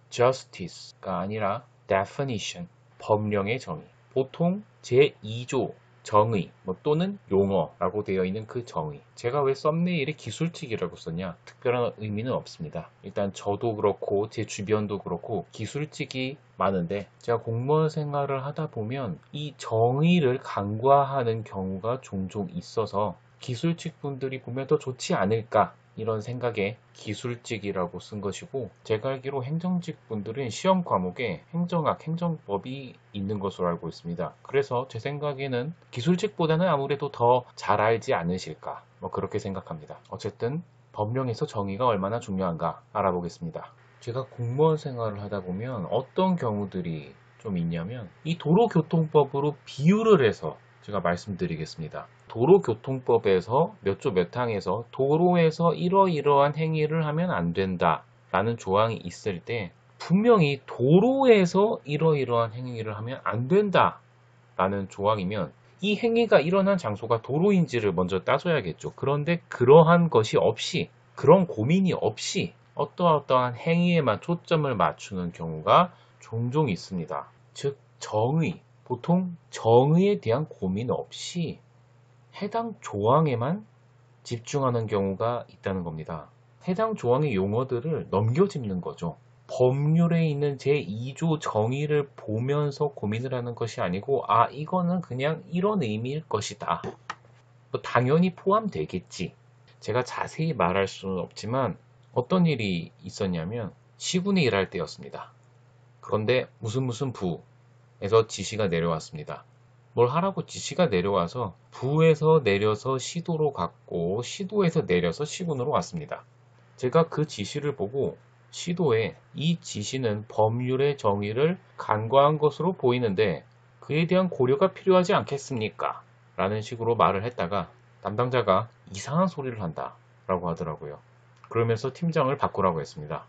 justice가 아니라 definition, 법령의 정의. 보통 제2조 정의 또는 용어라고 되어 있는 그 정의. 제가 왜 썸네일에 기술직이라고 썼냐? 특별한 의미는 없습니다. 일단 저도 그렇고 제 주변도 그렇고 기술직이 많은데 제가 공무원 생활을 하다 보면 이 정의를 간과하는 경우가 종종 있어서 기술직 분들이 보면 더 좋지 않을까 이런 생각에 기술직이라고 쓴 것이고, 제가 알기로 행정직 분들은 시험 과목에 행정학, 행정법이 있는 것으로 알고 있습니다. 그래서 제 생각에는 기술직보다는 아무래도 더 잘 알지 않으실까 그렇게 생각합니다. 어쨌든 법령에서 정의가 얼마나 중요한가 알아보겠습니다. 제가 공무원 생활을 하다 보면 어떤 경우들이 좀 있냐면 이 도로교통법으로 비유를 해서 제가 말씀드리겠습니다. 도로교통법에서 몇 조 몇 항에서 도로에서 이러이러한 행위를 하면 안 된다 라는 조항이 있을 때 분명히 도로에서 이러이러한 행위를 하면 안 된다 라는 조항이면 이 행위가 일어난 장소가 도로인지를 먼저 따져야겠죠. 그런데 그러한 것이 없이, 그런 고민이 없이 어떠한 행위에만 초점을 맞추는 경우가 종종 있습니다. 즉 정의, 보통 정의에 대한 고민 없이 해당 조항에만 집중하는 경우가 있다는 겁니다. 해당 조항의 용어들을 넘겨짚는 거죠. 법률에 있는 제2조 정의를 보면서 고민을 하는 것이 아니고, 이거는 그냥 이런 의미일 것이다. 당연히 포함되겠지. 제가 자세히 말할 수는 없지만 어떤 일이 있었냐면 시군에 일할 때였습니다. 그런데 무슨 부에서 지시가 내려왔습니다. 뭘 하라고 지시가 내려와서 부에서 내려서 시도로 갔고 시도에서 내려서 시군으로 왔습니다. 제가 그 지시를 보고 시도에 이 지시는 법률의 정의를 간과한 것으로 보이는데 그에 대한 고려가 필요하지 않겠습니까? 라는 식으로 말을 했다가 담당자가 이상한 소리를 한다 라고 하더라고요. 그러면서 팀장을 바꾸라고 했습니다.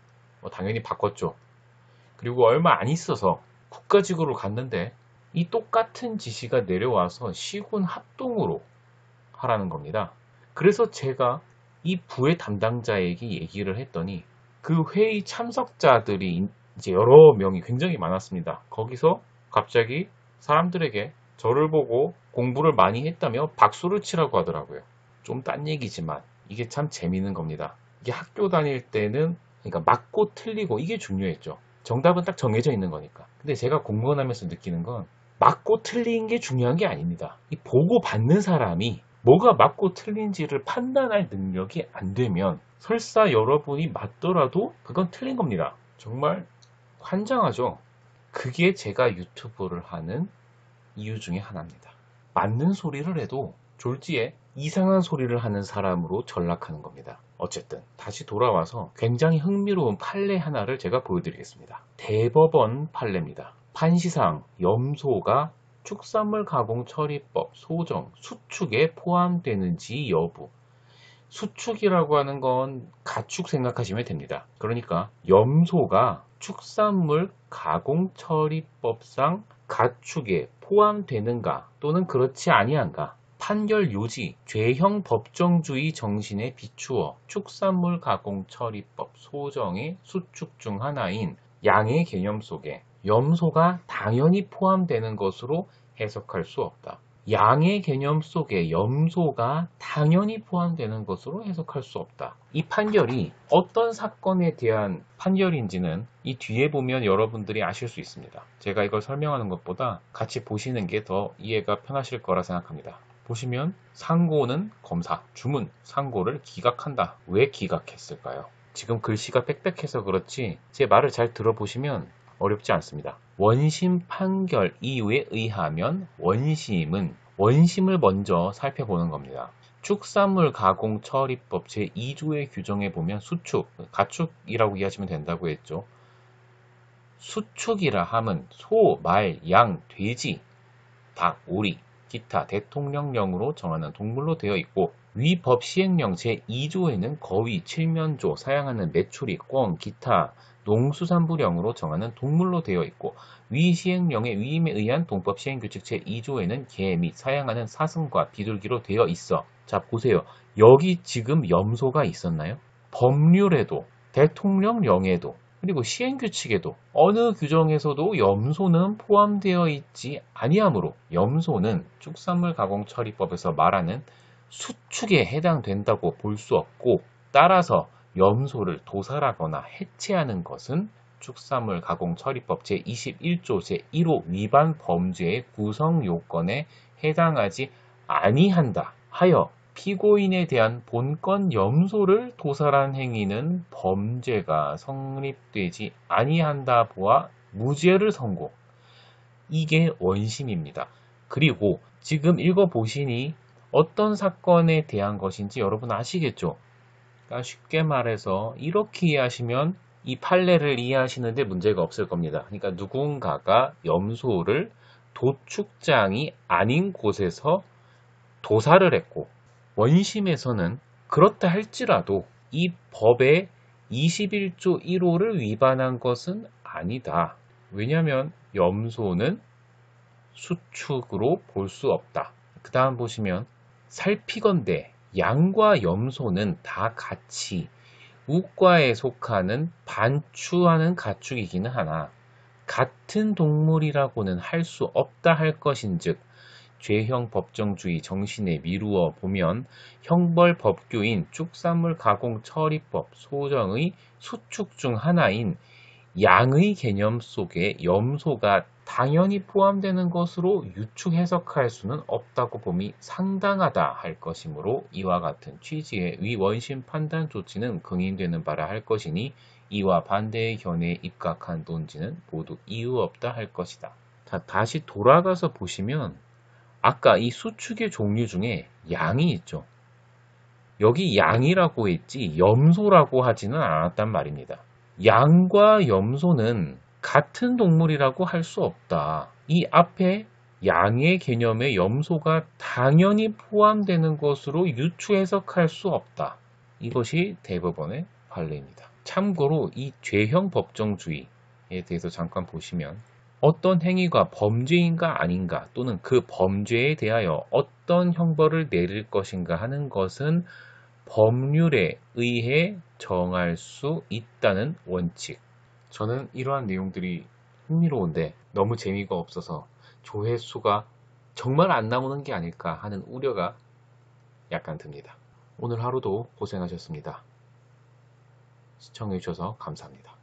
당연히 바꿨죠. 그리고 얼마 안 있어서 국가직으로 갔는데 이 똑같은 지시가 내려와서 시군 합동으로 하라는 겁니다. 그래서 제가 이 부의 담당자에게 얘기를 했더니 그 회의 참석자들이 이제 여러 명이 굉장히 많았습니다. 거기서 갑자기 사람들에게 저를 보고 공부를 많이 했다며 박수를 치라고 하더라고요. 좀 딴 얘기지만 이게 참 재미있는 겁니다. 이게 학교 다닐 때는 그러니까 맞고 틀리고 이게 중요했죠. 정답은 딱 정해져 있는 거니까. 근데 제가 공무원 하면서 느끼는 건 맞고 틀린 게 중요한 게 아닙니다. 이 보고 받는 사람이 뭐가 맞고 틀린지를 판단할 능력이 안 되면 설사 여러분이 맞더라도 그건 틀린 겁니다. 정말 환장하죠. 그게 제가 유튜브를 하는 이유 중에 하나입니다. 맞는 소리를 해도 졸지에 이상한 소리를 하는 사람으로 전락하는 겁니다. 어쨌든 다시 돌아와서 굉장히 흥미로운 판례 하나를 제가 보여드리겠습니다. 대법원 판례입니다. 판시상 염소가 축산물 가공 처리법 소정 수축에 포함되는지 여부. 수축이라고 하는 건 가축 생각하시면 됩니다. 그러니까 염소가 축산물 가공 처리법상 가축에 포함되는가 또는 그렇지 아니한가. 판결 요지, 죄형 법정주의 정신에 비추어 축산물 가공 처리법 소정의 수축 중 하나인 양의 개념 속에 염소가 당연히 포함되는 것으로 해석할 수 없다. 양의 개념 속에 염소가 당연히 포함되는 것으로 해석할 수 없다. 이 판결이 어떤 사건에 대한 판결인지는 이 뒤에 보면 여러분들이 아실 수 있습니다. 제가 이걸 설명하는 것보다 같이 보시는 게 더 이해가 편하실 거라 생각합니다. 보시면 상고는 검사, 주문, 상고를 기각한다. 왜 기각했을까요? 지금 글씨가 빽빽해서 그렇지 제 말을 잘 들어보시면 어렵지 않습니다. 원심 판결 이유에 의하면 원심을 먼저 살펴보는 겁니다. 축산물 가공 처리법 제2조의 규정에 보면 수축, 가축이라고 이해하시면 된다고 했죠. 수축이라 함은 소, 말, 양, 돼지, 닭, 오리, 기타 대통령령으로 정하는 동물로 되어 있고 위 법 시행령 제2조에는 거위, 칠면조, 사양하는 메추리, 꿩, 기타 농수산부령으로 정하는 동물로 되어 있고 위 시행령의 위임에 의한 동법 시행규칙 제2조에는 개 및 사양하는 사슴과 비둘기로 되어 있어. 자 보세요. 여기 지금 염소가 있었나요? 법률에도 대통령령에도 그리고 시행규칙에도 어느 규정에서도 염소는 포함되어 있지 아니하므로 염소는 축산물 가공 처리법에서 말하는 수축에 해당된다고 볼 수 없고, 따라서 염소를 도살하거나 해체하는 것은 축산물 가공 처리법 제21조 제1호 위반 범죄의 구성 요건에 해당하지 아니한다 하여 피고인에 대한 본건 염소를 도살한 행위는 범죄가 성립되지 아니한다 보아 무죄를 선고. 이게 원심입니다. 그리고 지금 읽어보시니 어떤 사건에 대한 것인지 여러분 아시겠죠? 그러니까 쉽게 말해서 이렇게 이해하시면 이 판례를 이해하시는데 문제가 없을 겁니다. 그러니까 누군가가 염소를 도축장이 아닌 곳에서 도살을 했고, 원심에서는 그렇다 할지라도 이 법의 21조 1호를 위반한 것은 아니다. 왜냐하면 염소는 수축으로 볼 수 없다. 그 다음 보시면 살피건대 양과 염소는 다 같이 우과에 속하는 반추하는 가축이기는 하나 같은 동물이라고는 할 수 없다 할 것인즉, 죄형 법정주의 정신에 미루어 보면 형벌 법규인 축산물 가공 처리법 소정의 수축 중 하나인 양의 개념 속에 염소가 당연히 포함되는 것으로 유축 해석할 수는 없다고 봄이 상당하다 할 것이므로 이와 같은 취지의 위 원심 판단 조치는 긍인되는 바라 할 것이니, 이와 반대의 견해에 입각한 논지는 모두 이유 없다 할 것이다. 자, 다시 돌아가서 보시면 아까 이 수축의 종류 중에 양이 있죠. 여기 양이라고 했지 염소라고 하지는 않았단 말입니다. 양과 염소는 같은 동물이라고 할 수 없다. 이 앞에 양의 개념에 염소가 당연히 포함되는 것으로 유추 해석할 수 없다. 이것이 대법원의 판례입니다. 참고로 이 죄형 법정주의에 대해서 잠깐 보시면 어떤 행위가 범죄인가 아닌가 또는 그 범죄에 대하여 어떤 형벌을 내릴 것인가 하는 것은 법률에 의해 정할 수 있다는 원칙. 저는 이러한 내용들이 흥미로운데 너무 재미가 없어서 조회수가 정말 안 나오는 게 아닐까 하는 우려가 약간 듭니다. 오늘 하루도 고생하셨습니다. 시청해주셔서 감사합니다.